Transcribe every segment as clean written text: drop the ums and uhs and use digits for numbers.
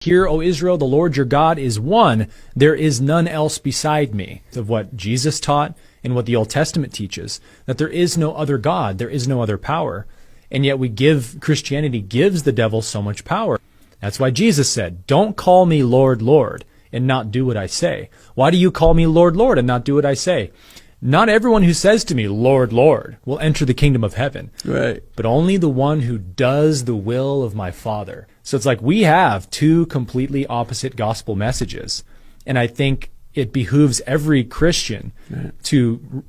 Hear, O Israel, the Lord your God is one. There is none else beside me. Of what Jesus taught and what the Old Testament teaches, that there is no other God, there is no other power. And yet Christianity gives the devil so much power. That's why Jesus said, don't call me Lord, Lord, and not do what I say. Why do you call me Lord, Lord, and not do what I say? Not everyone who says to me, Lord, Lord, will enter the kingdom of heaven. Right. But only the one who does the will of my Father. So it's like we have two completely opposite gospel messages. And I think it behooves every Christian to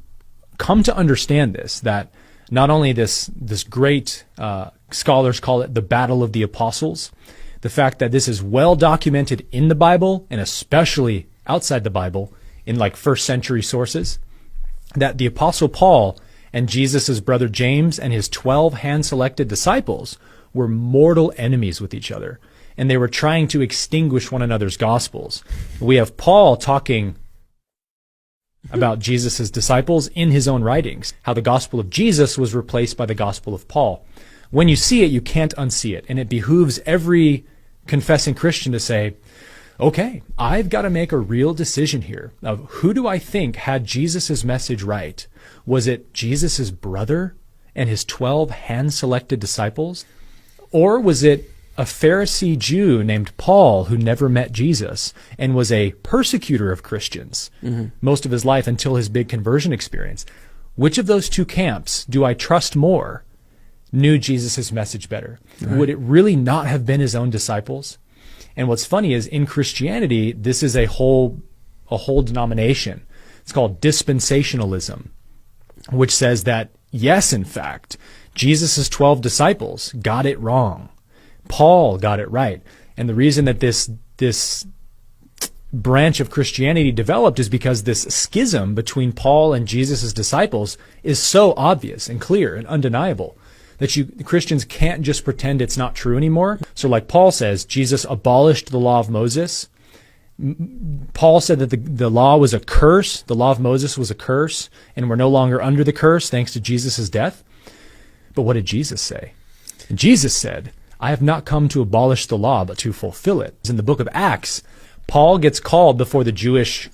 come to understand this, that not only this great, scholars call it the battle of the apostles, the fact that this is well documented in the Bible and especially outside the Bible in like first century sources, that the Apostle Paul and Jesus' brother James and his 12 hand-selected disciples were mortal enemies with each other, and they were trying to extinguish one another's gospels. We have Paul talking about Jesus' disciples in his own writings, how the gospel of Jesus was replaced by the gospel of Paul. When you see it, you can't unsee it, and it behooves every confessing Christian to say, okay, I've got to make a real decision here of who do I think had Jesus' message right? Was it Jesus' brother and his 12 hand-selected disciples? Or was it a Pharisee Jew named Paul who never met Jesus and was a persecutor of Christians most of his life until his big conversion experience? Which of those two camps do I trust more knew Jesus' message better? Right. Would it really not have been his own disciples? And what's funny is in Christianity, this is a whole denomination. It's called dispensationalism, which says that, yes, in fact, Jesus' 12 disciples got it wrong. Paul got it right. And the reason that this branch of Christianity developed is because this schism between Paul and Jesus' disciples is so obvious and clear and undeniable that Christians can't just pretend it's not true anymore. So like Paul says, Jesus abolished the law of Moses. Paul said that the law was a curse. The law of Moses was a curse, and we're no longer under the curse thanks to Jesus' death. But what did Jesus say? And Jesus said, I have not come to abolish the law, but to fulfill it. In the book of Acts, Paul gets called before the Jewish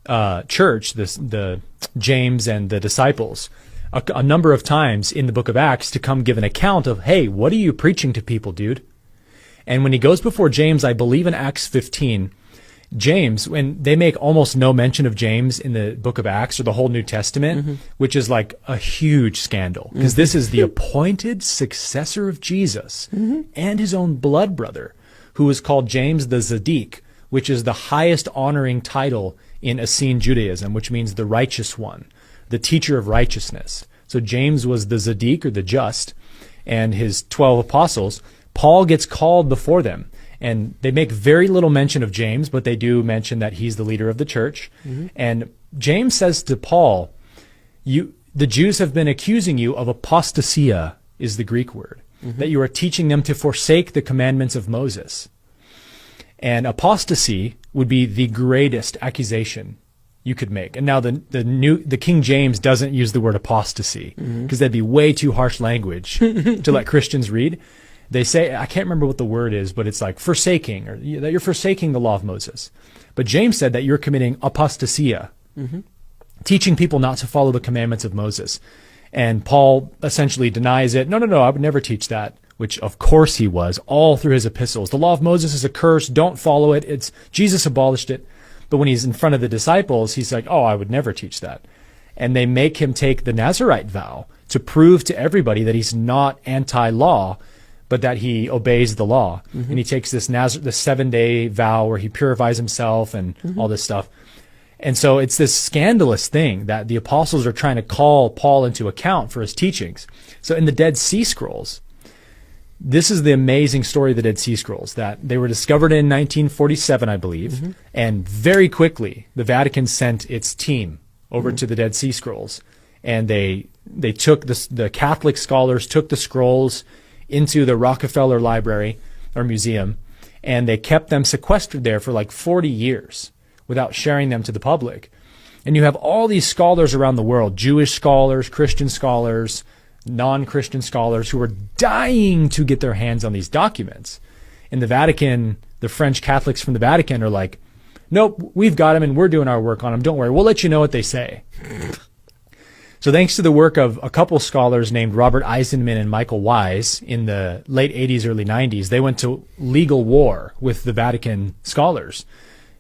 church, the James and the disciples, a number of times in the book of Acts to come give an account of, hey, what are you preaching to people, dude? And when he goes before James, I believe in Acts 15, James, when they make almost no mention of James in the book of Acts or the whole New Testament, which is like a huge scandal, because this is the appointed successor of Jesus and his own blood brother, who is called James the Zaddik, which is the highest honoring title in Essene Judaism, which means the righteous one, the teacher of righteousness. So James was the Zaddik, or the just, and his 12 apostles. Paul gets called before them, and they make very little mention of James, but they do mention that he's the leader of the church. And James says to Paul, the Jews have been accusing you of apostasia, is the Greek word, that you are teaching them to forsake the commandments of Moses. And apostasy would be the greatest accusation you could make. And now the King James doesn't use the word apostasy, because that'd be way too harsh language to let Christians read. They say, I can't remember what the word is, but it's like forsaking, or that you're forsaking the law of Moses. But James said that you're committing apostasia, teaching people not to follow the commandments of Moses. And Paul essentially denies it. No, I would never teach that, which of course he was, all through his epistles. The law of Moses is a curse. Don't follow it. Jesus abolished it. But when he's in front of the disciples, he's like, oh, I would never teach that. And they make him take the Nazirite vow to prove to everybody that he's not anti-law, but that he obeys the law. And he takes this 7-day vow where he purifies himself and all this stuff. And so it's this scandalous thing that the apostles are trying to call Paul into account for his teachings. So in the Dead Sea Scrolls, this is the amazing story of the Dead Sea Scrolls, that they were discovered in 1947, I believe, and very quickly the Vatican sent its team over to the Dead Sea Scrolls, and they took the Catholic scholars took the scrolls into the Rockefeller Library or Museum, and they kept them sequestered there for like 40 years without sharing them to the public. And you have all these scholars around the world, Jewish scholars, Christian scholars, non-Christian scholars, who are dying to get their hands on these documents. And the Vatican the French Catholics from the Vatican are like, nope, we've got them and we're doing our work on them. Don't worry, we'll let you know what they say. So thanks to the work of a couple scholars named Robert Eisenman and Michael Wise in the late 80s, early 90s, they went to legal war with the Vatican scholars,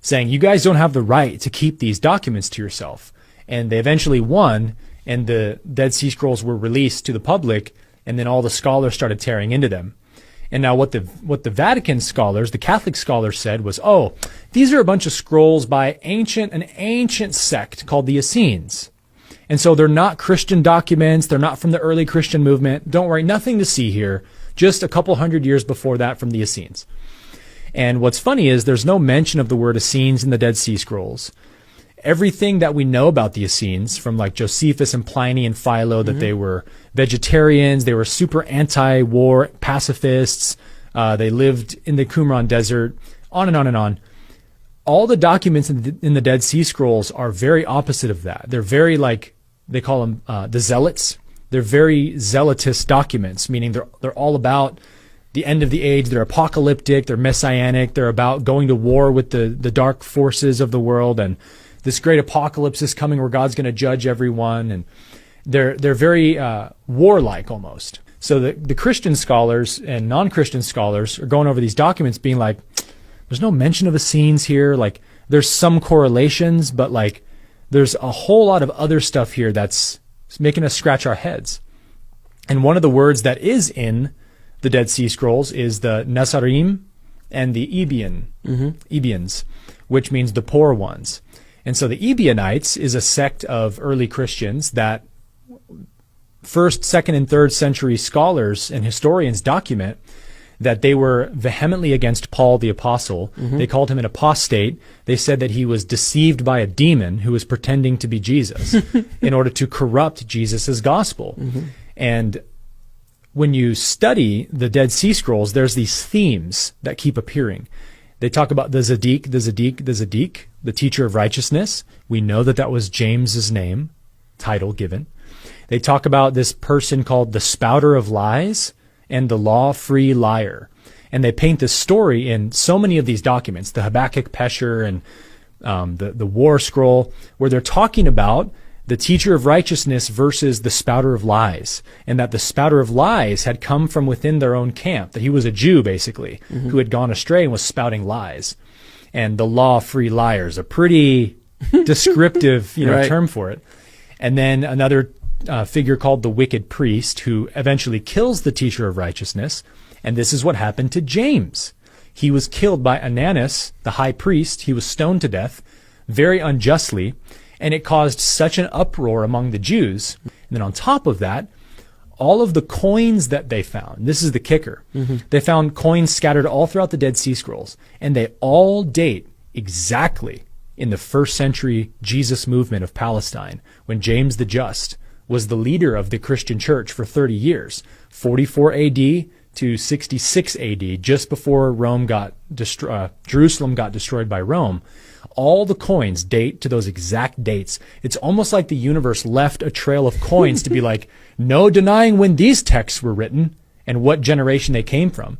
saying, you guys don't have the right to keep these documents to yourself. And they eventually won, and the Dead Sea Scrolls were released to the public, and then all the scholars started tearing into them. And now what the Vatican scholars, the Catholic scholars said was, oh, these are a bunch of scrolls by an ancient sect called the Essenes. And so they're not Christian documents. They're not from the early Christian movement. Don't worry, nothing to see here. Just a couple hundred years before that from the Essenes. And what's funny is there's no mention of the word Essenes in the Dead Sea Scrolls. Everything that we know about the Essenes, from like Josephus and Pliny and Philo, that they were vegetarians, they were super anti-war pacifists, they lived in the Qumran desert, on and on and on. All the documents in the Dead Sea Scrolls are very opposite of that. They're very like, they call them the Zealots. They're very zealotous documents, meaning they're all about the end of the age. They're apocalyptic, they're messianic, they're about going to war with the dark forces of the world, and this great apocalypse is coming where God's going to judge everyone. And they're very warlike almost. So the Christian scholars and non-Christian scholars are going over these documents being like, there's no mention of Essenes here. Like, there's some correlations, but like, there's a whole lot of other stuff here that's making us scratch our heads. And one of the words that is in the Dead Sea Scrolls is the Nazarim and the Ebians, which means the poor ones. And so the Ebionites is a sect of early Christians that first, second, and third century scholars and historians document that they were vehemently against Paul the Apostle. They called him an apostate. They said that he was deceived by a demon who was pretending to be Jesus in order to corrupt Jesus' gospel. And when you study the Dead Sea Scrolls, there's these themes that keep appearing. They talk about the Zadik, the teacher of righteousness. We know that was James's name, title given. They talk about this person called the spouter of lies and the law-free liar. And they paint this story in so many of these documents, the Habakkuk Pesher and the War Scroll, where they're talking about the teacher of righteousness versus the spouter of lies, and that the spouter of lies had come from within their own camp, that he was a Jew, basically, who had gone astray and was spouting lies. And the law-free liar is a pretty descriptive term for it. And then another figure called the wicked priest, who eventually kills the teacher of righteousness. And this is what happened to James. He was killed by Ananus, the high priest. He was stoned to death very unjustly. And it caused such an uproar among the Jews. And then on top of that, all of the coins that they found, this is the kicker, they found coins scattered all throughout the Dead Sea Scrolls, and they all date exactly in the first century Jesus movement of Palestine, when James the Just was the leader of the Christian church for 30 years, 44 AD to 66 AD, just before Jerusalem got destroyed by Rome. All the coins date to those exact dates. It's almost like the universe left a trail of coins to be like, no denying when these texts were written and what generation they came from.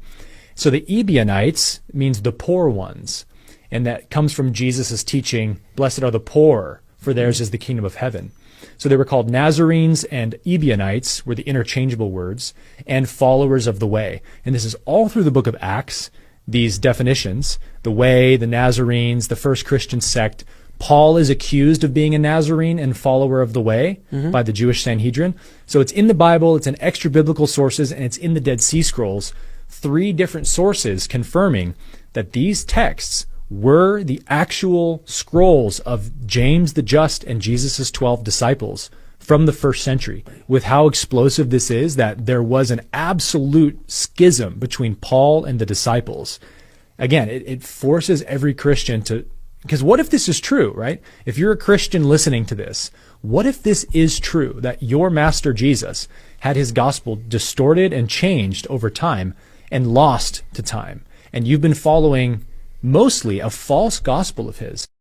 So the Ebionites means the poor ones. And that comes from Jesus' teaching, blessed are the poor, for theirs is the kingdom of heaven. So they were called Nazarenes, and Ebionites were the interchangeable words, and followers of the way. And this is all through the book of Acts, these definitions, the way, the Nazarenes, the first Christian sect. Paul is accused of being a Nazarene and follower of the way by the Jewish Sanhedrin. So it's in the Bible, it's in extra biblical sources, and it's in the Dead Sea Scrolls. 3 different sources confirming that these texts were the actual scrolls of James the Just and Jesus' 12 disciples from the first century. With how explosive this is, that there was an absolute schism between Paul and the disciples. Again, it forces every Christian to, because what if this is true, right? If you're a Christian listening to this, what if this is true, that your master Jesus had his gospel distorted and changed over time and lost to time, and you've been following mostly a false gospel of his?